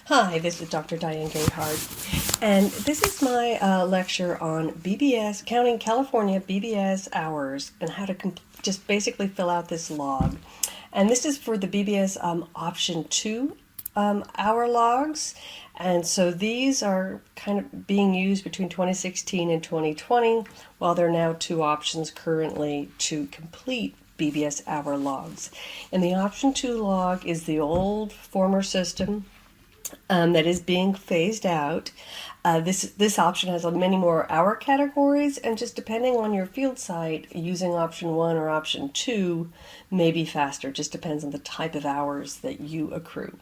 Hi, this is Dr. Diane Gayhart, and this is my lecture on BBS, counting California BBS hours, and how to just basically fill out this log. And this is for the BBS option 2 hour logs, and so these are kind of being used between 2016 and 2020, while there are now two options currently to complete BBS hour logs. And the option 2 log is the old former system that is being phased out. This option has many more hour categories, and just depending on your field site, using option 1 or option 2 may be faster. Just depends on the type of hours that you accrue.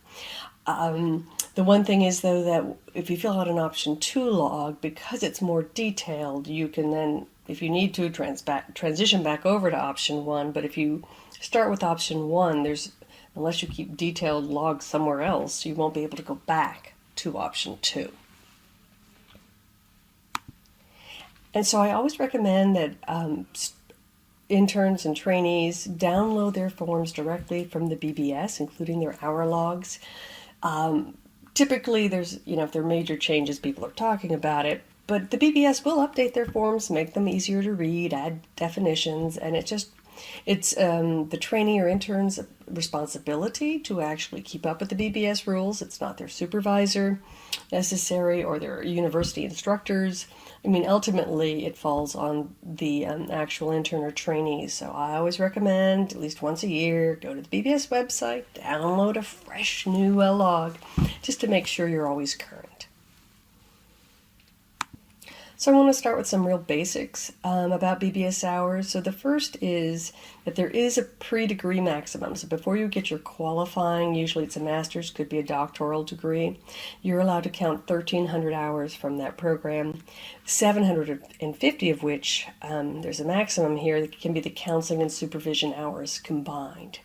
The one thing is, though, that if you fill out an option 2 log, because it's more detailed, you can then, if you need to, transition back over to option 1. But if you start with option 1, unless you keep detailed logs somewhere else, you won't be able to go back to option 2. And so I always recommend that interns and trainees download their forms directly from the BBS, including their hour logs. Typically, if there are major changes, people are talking about it, but the BBS will update their forms, make them easier to read, add definitions, and it's the trainee or intern's responsibility to actually keep up with the BBS rules. It's not their supervisor necessary or their university instructors. I mean, ultimately, it falls on the actual intern or trainee. So I always recommend, at least once a year, go to the BBS website, download a fresh new log, just to make sure you're always current. So I want to start with some real basics about BBS hours. So the first is that there is a pre-degree maximum. So before you get your qualifying, usually it's a master's, could be a doctoral degree, you're allowed to count 1,300 hours from that program, 750 of which, there's a maximum here, that can be the counseling and supervision hours combined.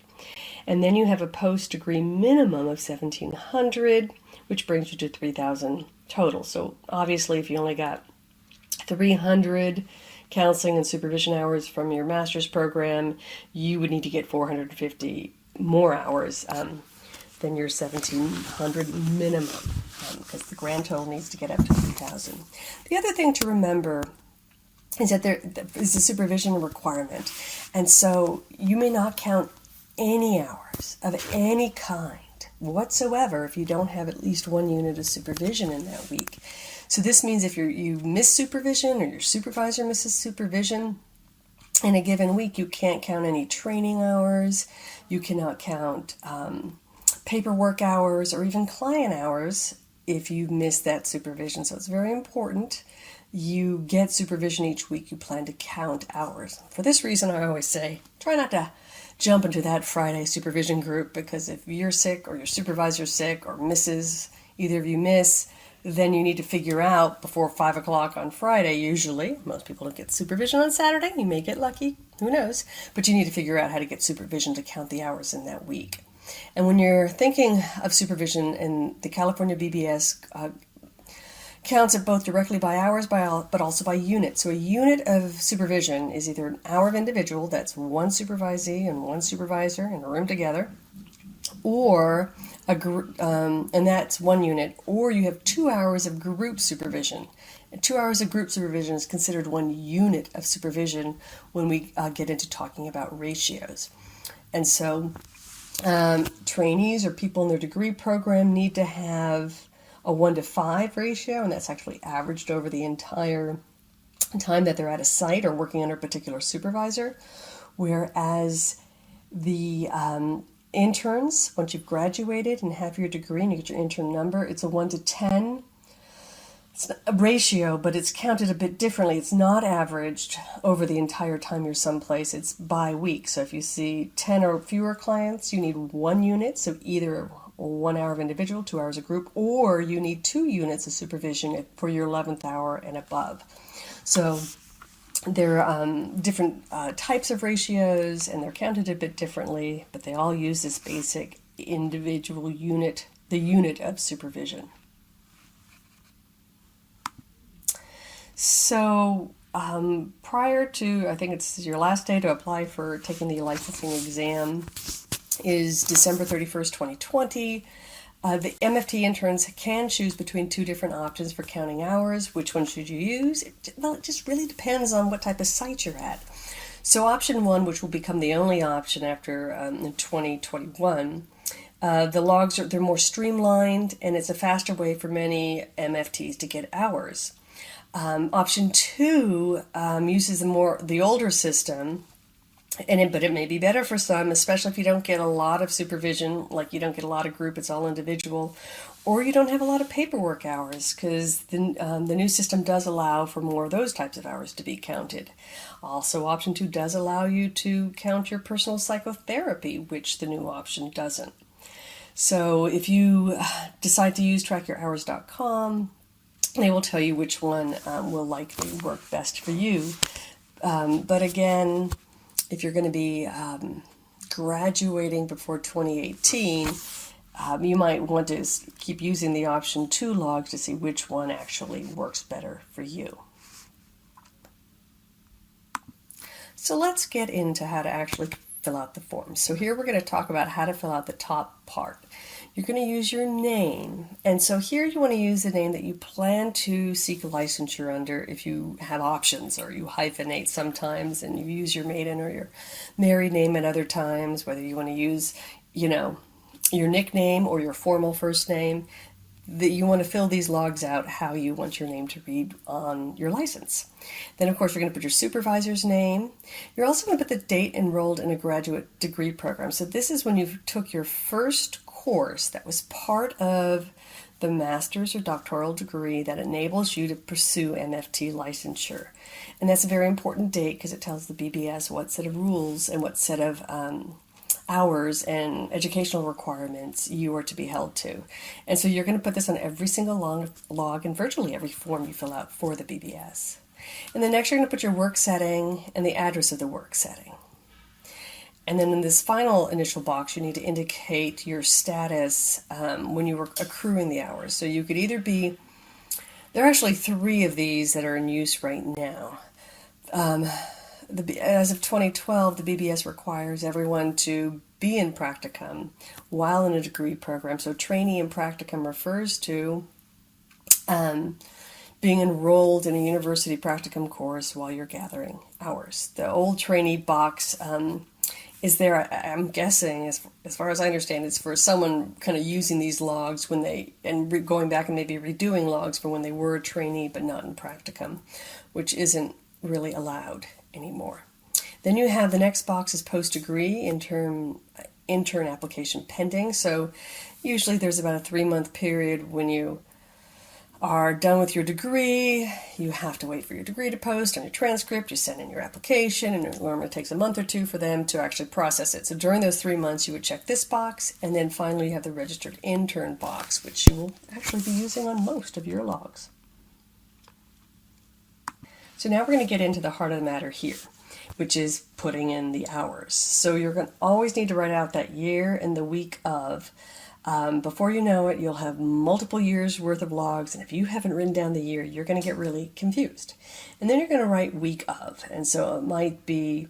And then you have a post-degree minimum of 1,700, which brings you to 3,000 total. So obviously, if you only got 300 counseling and supervision hours from your master's program, you would need to get 450 more hours than your 1,700 minimum, because the grand total needs to get up to 3,000. The other thing to remember is that there is a supervision requirement, and so you may not count any hours of any kind whatsoever if you don't have at least one unit of supervision in that week. So this means if you miss supervision or your supervisor misses supervision in a given week, you can't count any training hours, you cannot count paperwork hours or even client hours if you miss that supervision. So it's very important you get supervision each week, you plan to count hours. For this reason, I always say, try not to jump into that Friday supervision group, because if you're sick or your supervisor's sick or either of you miss, then you need to figure out before 5 o'clock on Friday, usually. Most people don't get supervision on Saturday. You may get lucky. Who knows? But you need to figure out how to get supervision to count the hours in that week. And when you're thinking of supervision, in the California BBS counts it both directly by hours, but also by unit. So a unit of supervision is either an hour of individual, that's one supervisee and one supervisor in a room together, or and that's one unit, or you have 2 hours of group supervision. And 2 hours of group supervision is considered one unit of supervision when we get into talking about ratios. And so trainees or people in their degree program need to have a 1-to-5 ratio, and that's actually averaged over the entire time that they're at a site or working under a particular supervisor, whereas the interns, once you've graduated and have your degree and you get your intern number, it's a 1-to-10 ratio, but it's counted a bit differently. It's not averaged over the entire time you're someplace. It's by week. So if you see 10 or fewer clients, you need 1 unit, so either 1 hour of individual, 2 hours of group, or you need 2 units of supervision for your 11th hour and above. So there are different types of ratios, and they're counted a bit differently, but they all use this basic individual unit, the unit of supervision. So prior to, I think it's your last day to apply for taking the licensing exam is December 31st, 2020. The MFT interns can choose between two different options for counting hours. Which one should you use? Well, it just really depends on what type of site you're at. So option one, which will become the only option after 2021, the logs they're more streamlined, and it's a faster way for many MFTs to get hours. Option two uses the older system, but it may be better for some, especially if you don't get a lot of supervision, like you don't get a lot of group, it's all individual, or you don't have a lot of paperwork hours, because the new system does allow for more of those types of hours to be counted. Also, option two does allow you to count your personal psychotherapy, which the new option doesn't. So if you decide to use trackyourhours.com, they will tell you which one will likely work best for you. But again, if you're going to be graduating before 2018, you might want to keep using the option 2 logs to see which one actually works better for you. So let's get into how to actually fill out the form. So here we're going to talk about how to fill out the top part. You're going to use your name, and so here you want to use the name that you plan to seek a licensure under if you have options, or you hyphenate sometimes and you use your maiden or your married name at other times, whether you want to use, your nickname or your formal first name. That you want to fill these logs out how you want your name to read on your license. Then, of course, you're going to put your supervisor's name. You're also going to put the date enrolled in a graduate degree program. So this is when you took your first course that was part of the master's or doctoral degree that enables you to pursue MFT licensure. And that's a very important date because it tells the BBS what set of rules and what set of hours and educational requirements you are to be held to. And so you're going to put this on every single log and virtually every form you fill out for the BBS. And then next you're going to put your work setting and the address of the work setting. And then in this final initial box, you need to indicate your status when you were accruing the hours. So you could either be, there are actually 3 of these that are in use right now. As of 2012, the BBS requires everyone to be in practicum while in a degree program. So trainee in practicum refers to being enrolled in a university practicum course while you're gathering hours. The old trainee box is there, I'm guessing, as far as I understand, it's for someone kind of using these logs when going back and maybe redoing logs for when they were a trainee but not in practicum, which isn't really allowed anymore. Then you have the next box is post-degree intern application pending. So usually there's about a 3-month period when you are done with your degree. You have to wait for your degree to post on your transcript. You send in your application, and it normally takes a month or 2 for them to actually process it. So during those 3 months, you would check this box, and then finally you have the registered intern box, which you will actually be using on most of your logs. So now we're going to get into the heart of the matter here, which is putting in the hours. So you're going to always need to write out that year and the week of. Before you know it, you'll have multiple years worth of logs, and if you haven't written down the year, you're going to get really confused. And then you're going to write week of, and so it might be,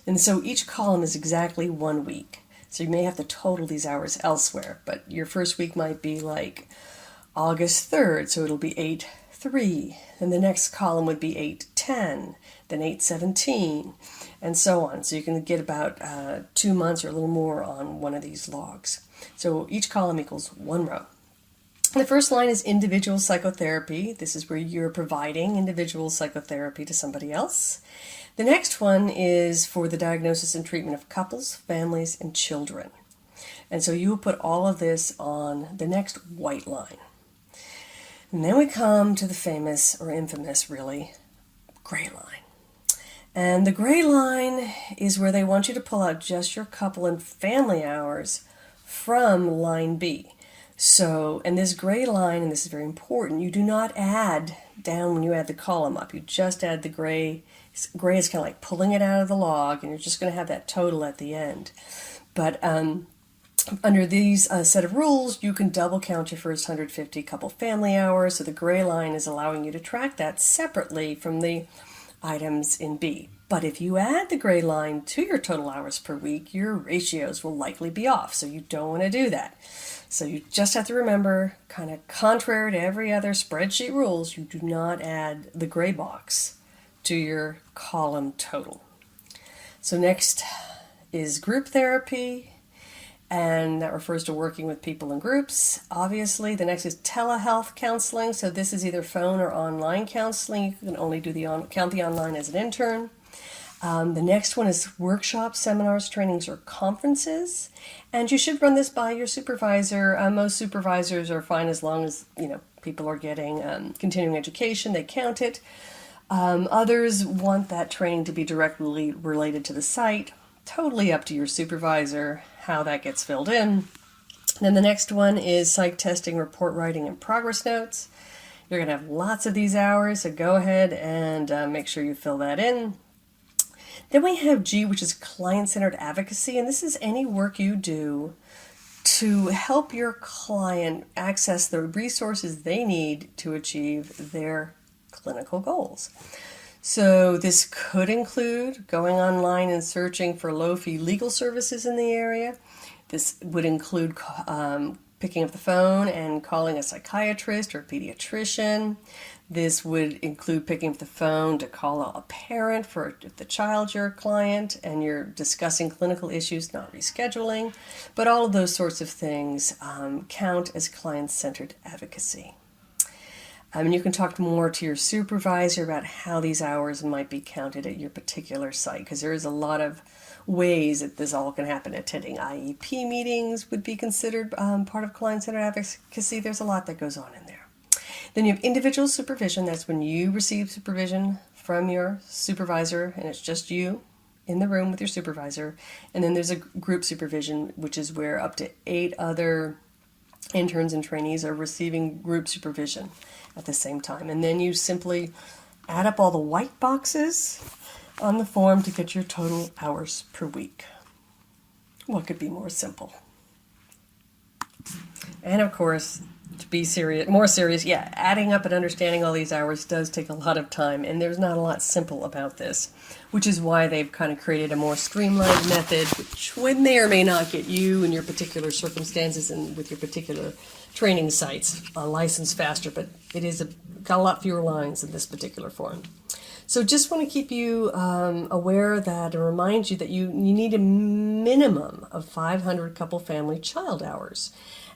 and so each column is exactly 1 week. So you may have to total these hours elsewhere, but your first week might be like August 3rd, so it'll be 8/3, and the next column would be 8/10, then 8/17, and so on. So you can get about 2 months or a little more on one of these logs. So each column equals 1 row. The first line is individual psychotherapy. This is where you're providing individual psychotherapy to somebody else. The next one is for the diagnosis and treatment of couples, families, and children. And so you will put all of this on the next white line. And then we come to the famous, or infamous really, gray line. And the gray line is where they want you to pull out just your couple and family hours from line B. So, and this gray line, and this is very important, you do not add down when you add the column up. You just add the gray. Gray is kind of like pulling it out of the log, and you're just going to have that total at the end. But under these set of rules, you can double count your first 150 couple family hours. So the gray line is allowing you to track that separately from the items in B. But if you add the gray line to your total hours per week, your ratios will likely be off. So you don't want to do that. So you just have to remember, kind of contrary to every other spreadsheet rules, you do not add the gray box to your column total. So next is group therapy, and that refers to working with people in groups. Obviously, the next is telehealth counseling. So this is either phone or online counseling. You can only do count the online as an intern. The next one is workshops, seminars, trainings, or conferences. And you should run this by your supervisor. Most supervisors are fine as long as people are getting continuing education. They count it. Others want that training to be directly related to the site. Totally up to your supervisor how that gets filled in. Then the next one is psych testing, report writing, and progress notes. You're going to have lots of these hours, so go ahead and make sure you fill that in. Then we have G, which is client-centered advocacy, and this is any work you do to help your client access the resources they need to achieve their clinical goals. So this could include going online and searching for low-fee legal services in the area. This would include picking up the phone and calling a psychiatrist or a pediatrician. This would include picking up the phone to call a parent for if the child's your client and you're discussing clinical issues, not rescheduling. But all of those sorts of things count as client-centered advocacy. And you can talk more to your supervisor about how these hours might be counted at your particular site, because there is a lot of ways that this all can happen. Attending IEP meetings would be considered part of client-centered advocacy. There's a lot that goes on in there. Then you have individual supervision. That's when you receive supervision from your supervisor, and it's just you in the room with your supervisor. And then there's a group supervision, which is where up to 8 other interns and trainees are receiving group supervision at the same time. And then you simply add up all the white boxes on the form to get your total hours per week. What could be more simple? And of course, to be more serious, adding up and understanding all these hours does take a lot of time, and there's not a lot simple about this, which is why they've kind of created a more streamlined method, which may or may not get you in your particular circumstances and with your particular training sites licensed faster, but it is got a lot fewer lines in this particular form. So just want to keep you aware that, and remind you that you need a minimum of 500 couple family child hours.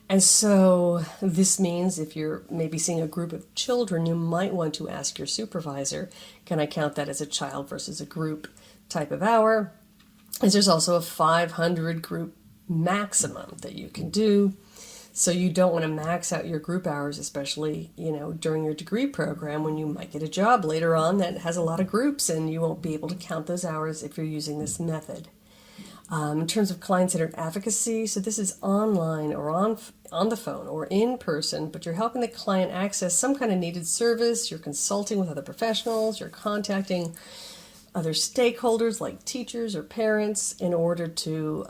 And so this means if you're maybe seeing a group of children, you might want to ask your supervisor, can I count that as a child versus a group type of hour? As there's also a 500 group maximum that you can do. So you don't want to max out your group hours, especially, during your degree program when you might get a job later on that has a lot of groups and you won't be able to count those hours if you're using this method. In terms of client-centered advocacy, so this is online or on the phone or in person, but you're helping the client access some kind of needed service, you're consulting with other professionals, you're contacting other stakeholders like teachers or parents in order to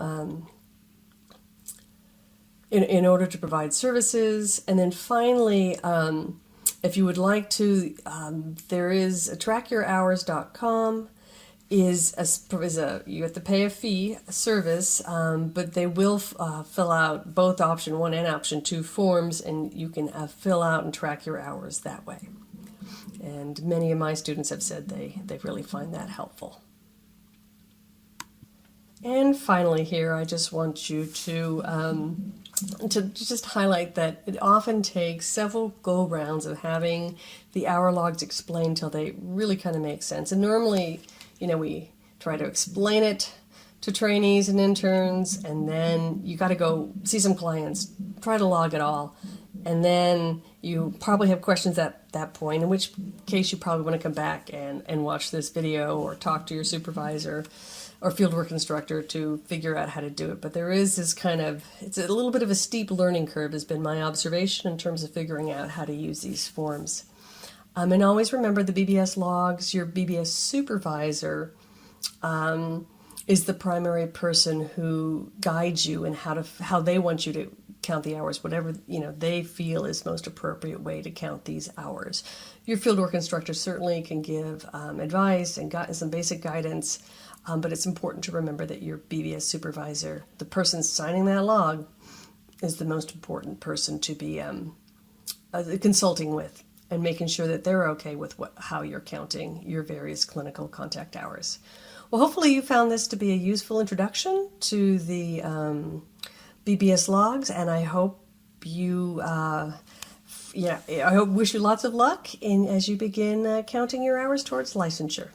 provide services. And then finally, if you would like to, there is a trackyourhours.com. You have to pay a fee, a service, but they will fill out both option 1 and option 2 forms, and you can fill out and track your hours that way. And many of my students have said they really find that helpful. And finally here, I just want you to just highlight that it often takes several go-rounds of having the hour logs explained till they really kind of make sense. And normally, we try to explain it to trainees and interns, and then you got to go see some clients, try to log it all, and then you probably have questions at that point, in which case you probably want to come back and watch this video or talk to your supervisor or fieldwork instructor to figure out how to do it. But there is this it's a little bit of a steep learning curve, has been my observation in terms of figuring out how to use these forms. And always remember the BBS logs, your BBS supervisor is the primary person who guides you in how they want you to count the hours, whatever they feel is most appropriate way to count these hours. Your fieldwork instructor certainly can give advice and some basic guidance, but it's important to remember that your BBS supervisor, the person signing that log, is the most important person to be consulting with and making sure that they're okay with how you're counting your various clinical contact hours. Well, hopefully you found this to be a useful introduction to the BBS logs, and I hope you, wish you lots of luck as you begin counting your hours towards licensure.